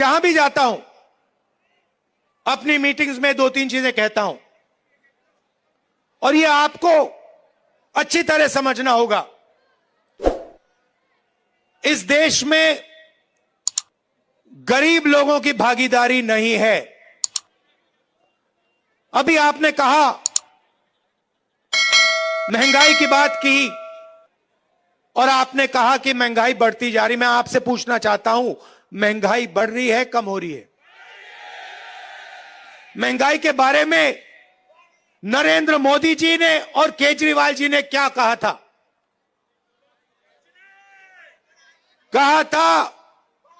जहां भी जाता हूं अपनी मीटिंग्स में दो तीन चीजें कहता हूं और ये आपको अच्छी तरह समझना होगा। इस देश में गरीब लोगों की भागीदारी नहीं है। अभी आपने कहा, महंगाई की बात की और आपने कहा कि महंगाई बढ़ती जा रही। मैं आपसे पूछना चाहता हूं, महंगाई बढ़ रही है, कम हो रही है? महंगाई के बारे में नरेंद्र मोदी जी ने और केजरीवाल जी ने क्या कहा था? कहा था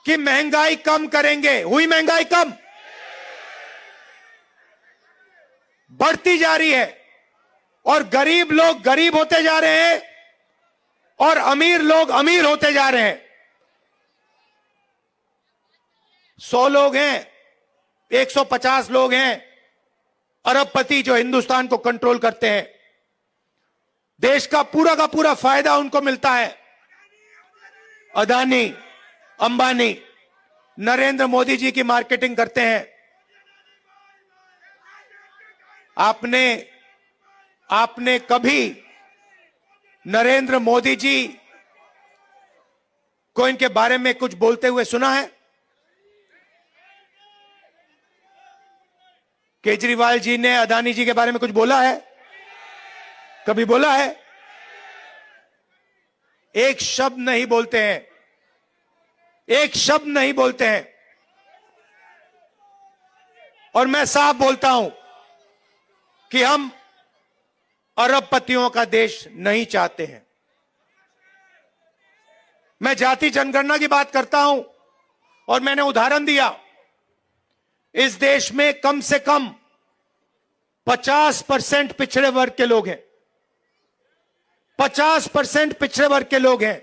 कि महंगाई कम करेंगे। हुई महंगाई कम? बढ़ती जा रही है और गरीब लोग गरीब होते जा रहे हैं और अमीर लोग अमीर होते जा रहे हैं। 100 लोग हैं, 150 लोग हैं अरबपति जो हिंदुस्तान को कंट्रोल करते हैं। देश का पूरा फायदा उनको मिलता है। अदानी, अंबानी, नरेंद्र मोदी जी की मार्केटिंग करते हैं। आपने कभी नरेंद्र मोदी जी को इनके बारे में कुछ बोलते हुए सुना है? केजरीवाल जी ने अदानी जी के बारे में कुछ बोला है? कभी बोला है? एक शब्द नहीं बोलते हैं, एक शब्द नहीं बोलते हैं। और मैं साफ बोलता हूं कि हम अरबपतियों का देश नहीं चाहते हैं। मैं जाति जनगणना की बात करता हूं और मैंने उदाहरण दिया। इस देश में कम से कम 50% पिछड़े वर्ग के लोग हैं। 50% पिछड़े वर्ग के लोग हैं।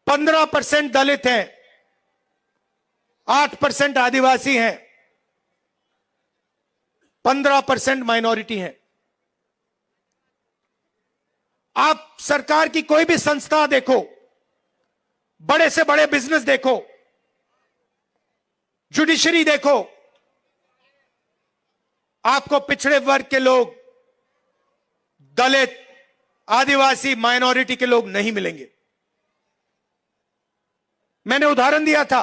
15% दलित हैं। 8% आदिवासी हैं। 15% माइनॉरिटी हैं। आप सरकार की कोई भी संस्था देखो, बड़े से बड़े बिजनेस देखो, जुडिशरी देखो, आपको पिछड़े वर्ग के लोग, दलित, आदिवासी, माइनॉरिटी के लोग नहीं मिलेंगे। मैंने उदाहरण दिया था,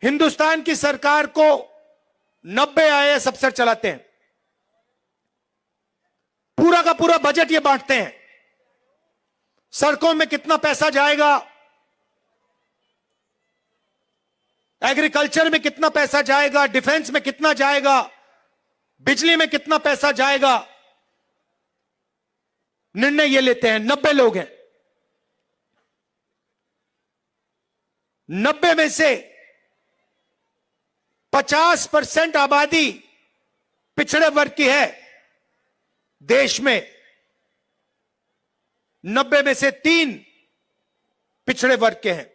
हिंदुस्तान की सरकार को 90 आईएएस अफसर चलाते हैं। पूरा का पूरा बजट ये बांटते हैं। सड़कों में कितना पैसा जाएगा, एग्रीकल्चर में कितना पैसा जाएगा, डिफेंस में कितना जाएगा, बिजली में कितना पैसा जाएगा, निर्णय ये लेते हैं। 90 लोग हैं। 90 में से 50% आबादी पिछड़े वर्ग की है देश में। 90 में से 3 पिछड़े वर्ग के हैं।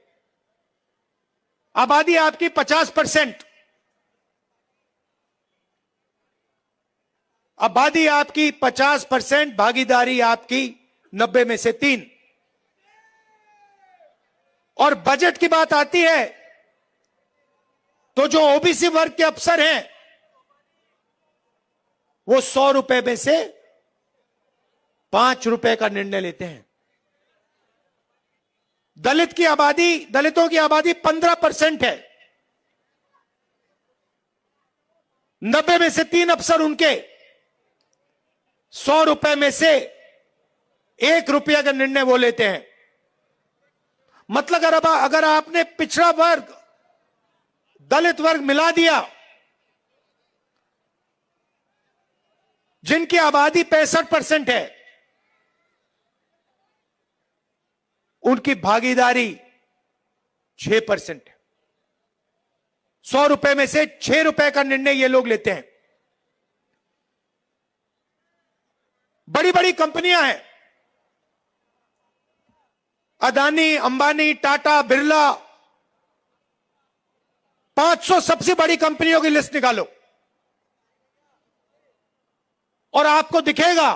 आबादी आपकी 50%, आबादी आपकी 50%, भागीदारी आपकी 90 में से 3। और बजट की बात आती है तो जो ओबीसी वर्ग के अफसर हैं वो 100 रुपए में से 5 रुपए का निर्णय लेते हैं। दलितों की आबादी 15% है। 90 में से 3 अफसर उनके 100 रुपए में से 1 रुपया का निर्णय वो लेते हैं। मतलब अगर आपने पिछड़ा वर्ग, दलित वर्ग मिला दिया, जिनकी आबादी 65% है, उनकी भागीदारी 6% है। 100 रुपए में से 6 रुपए का निर्णय ये लोग लेते हैं। बड़ी बड़ी कंपनियां हैं, अदानी, अंबानी, टाटा, बिरला, 500 सबसे बड़ी कंपनियों की लिस्ट निकालो और आपको दिखेगा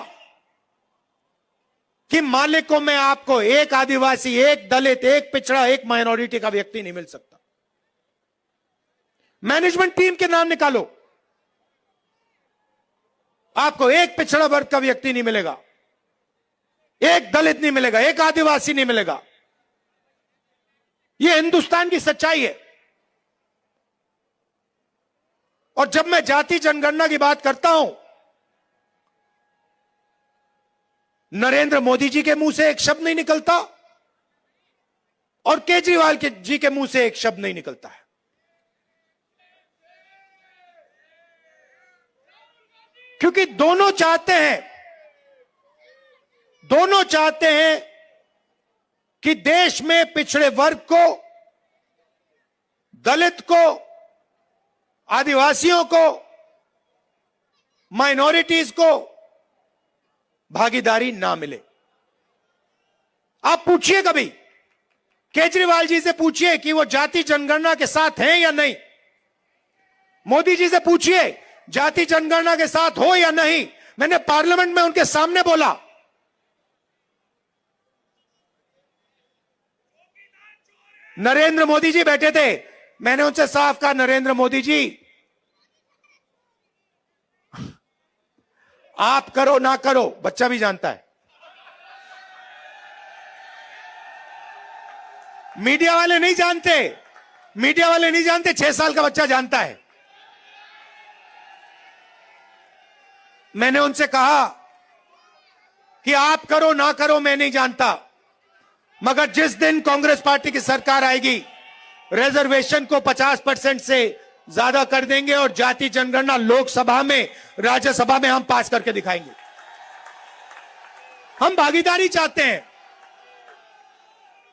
कि मालिकों में आपको एक आदिवासी, एक दलित, एक पिछड़ा, एक माइनॉरिटी का व्यक्ति नहीं मिल सकता। मैनेजमेंट टीम के नाम निकालो, आपको एक पिछड़ा वर्ग का व्यक्ति नहीं मिलेगा, एक दलित नहीं मिलेगा, एक आदिवासी नहीं मिलेगा। यह हिंदुस्तान की सच्चाई है। और जब मैं जाति जनगणना की बात करता हूं, नरेंद्र मोदी जी के मुंह से एक शब्द नहीं निकलता और केजरीवाल जी के मुंह से एक शब्द नहीं निकलता है। क्योंकि दोनों चाहते हैं कि देश में पिछड़े वर्ग को, दलित को, आदिवासियों को, माइनॉरिटीज को भागीदारी ना मिले। आप पूछिए, कभी केजरीवाल जी से पूछिए कि वो जाति जनगणना के साथ हैं या नहीं। मोदी जी से पूछिए जाति जनगणना के साथ हो या नहीं। मैंने पार्लियामेंट में उनके सामने बोला, नरेंद्र मोदी जी बैठे थे, मैंने उनसे साफ कहा, नरेंद्र मोदी जी आप करो ना करो, बच्चा भी जानता है, मीडिया वाले नहीं जानते, 6 साल का बच्चा जानता है। मैंने उनसे कहा कि आप करो ना करो मैं नहीं जानता, मगर जिस दिन कांग्रेस पार्टी की सरकार आएगी, रिजर्वेशन को 50% से ज्यादा कर देंगे और जाति जनगणना लोकसभा में, राज्यसभा में हम पास करके दिखाएंगे। हम भागीदारी चाहते हैं,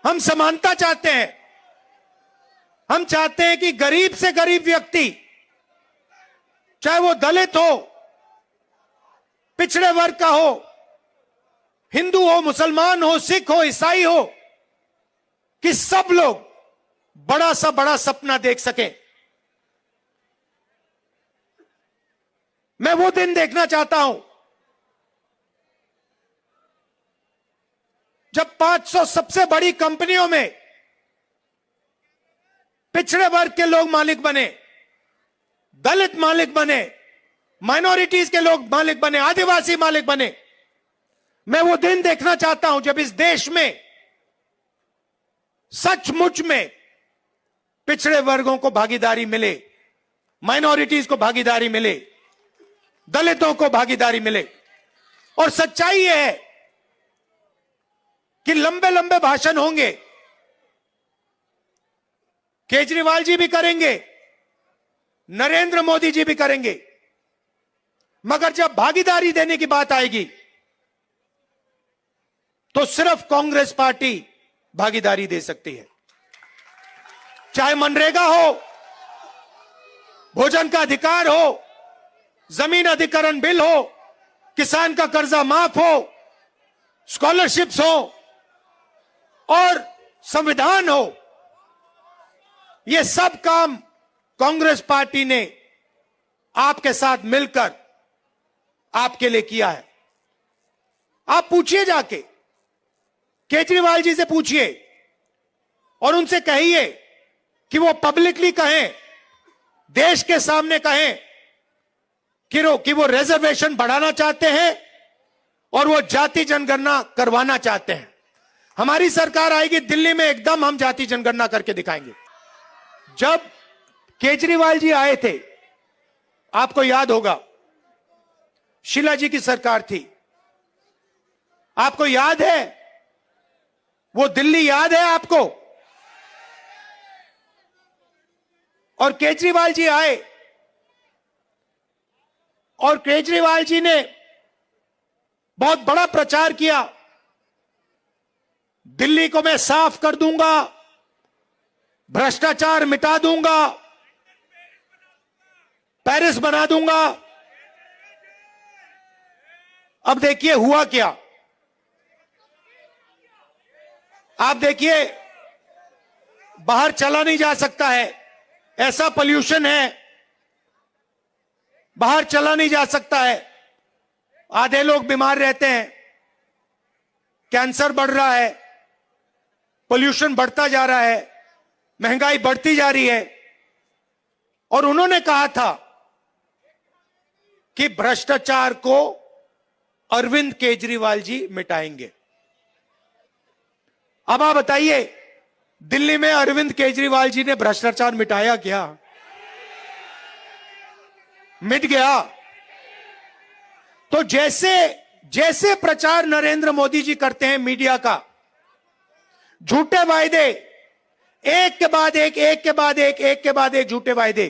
हम समानता चाहते हैं, हम चाहते हैं कि गरीब से गरीब व्यक्ति, चाहे वो दलित हो, पिछड़े वर्ग का हो, हिंदू हो, मुसलमान हो, सिख हो, ईसाई हो, कि सब लोग बड़ा सा बड़ा सपना देख सकें। मैं वो दिन देखना चाहता हूं जब 500 सबसे बड़ी कंपनियों में पिछड़े वर्ग के लोग मालिक बने, दलित मालिक बने, माइनॉरिटीज के लोग मालिक बने, आदिवासी मालिक बने। मैं वो दिन देखना चाहता हूं जब इस देश में सचमुच में पिछड़े वर्गों को भागीदारी मिले, माइनॉरिटीज को भागीदारी मिले, दलितों को भागीदारी मिले। और सच्चाई यह है कि लंबे लंबे भाषण होंगे, केजरीवाल जी भी करेंगे, नरेंद्र मोदी जी भी करेंगे, मगर जब भागीदारी देने की बात आएगी तो सिर्फ कांग्रेस पार्टी भागीदारी दे सकती है। चाहे मनरेगा हो, भोजन का अधिकार हो, जमीन अधिग्रहण बिल हो, किसान का कर्जा माफ हो, स्कॉलरशिप्स हो और संविधान हो, ये सब काम कांग्रेस पार्टी ने आपके साथ मिलकर आपके लिए किया है। आप पूछिए, जाके केजरीवाल जी से पूछिए और उनसे कहिए कि वो पब्लिकली कहें, देश के सामने कहें कि वो रिजर्वेशन बढ़ाना चाहते हैं और वो जाति जनगणना करवाना चाहते हैं। हमारी सरकार आएगी, दिल्ली में एकदम हम जाति जनगणना करके दिखाएंगे। जब केजरीवाल जी आए थे, आपको याद होगा, शीला जी की सरकार थी, आपको याद है वो दिल्ली, याद है आपको? और केजरीवाल जी आए और केजरीवाल जी ने बहुत बड़ा प्रचार किया, दिल्ली को मैं साफ कर दूंगा, भ्रष्टाचार मिटा दूंगा, पेरिस बना दूंगा। अब देखिए हुआ क्या। आप देखिए, बाहर चला नहीं जा सकता है, ऐसा पोल्यूशन है, बाहर चला नहीं जा सकता है, आधे लोग बीमार रहते हैं, कैंसर बढ़ रहा है, पोल्यूशन बढ़ता जा रहा है, महंगाई बढ़ती जा रही है और उन्होंने कहा था कि भ्रष्टाचार को अरविंद केजरीवाल जी मिटाएंगे। अब आप बताइए, दिल्ली में अरविंद केजरीवाल जी ने भ्रष्टाचार मिटाया क्या? मिट गया। तो जैसे प्रचार नरेंद्र मोदी जी करते हैं मीडिया का, झूठे वायदे, एक के बाद एक झूठे वायदे,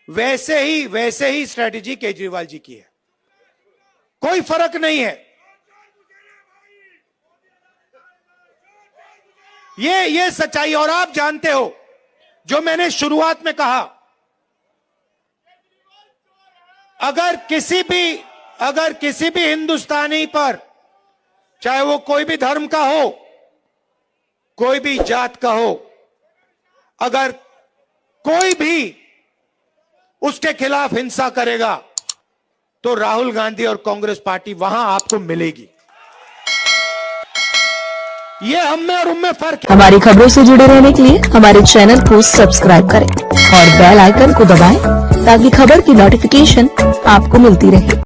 वैसे ही स्ट्रेटेजी केजरीवाल जी की है। कोई फर्क नहीं है। ये सच्चाई। और आप जानते हो, जो मैंने शुरुआत में कहा, अगर किसी भी हिंदुस्तानी पर, चाहे वो कोई भी धर्म का हो, कोई भी जात का हो, अगर कोई भी उसके खिलाफ हिंसा करेगा तो राहुल गांधी और कांग्रेस पार्टी वहां आपको मिलेगी। ये हम में और उनमें फर्क है। हमारी खबरों से जुड़े रहने के लिए हमारे चैनल को सब्सक्राइब करें और बेल आइकन को दबाएं ताकि खबर की नोटिफिकेशन आपको मिलती रहे।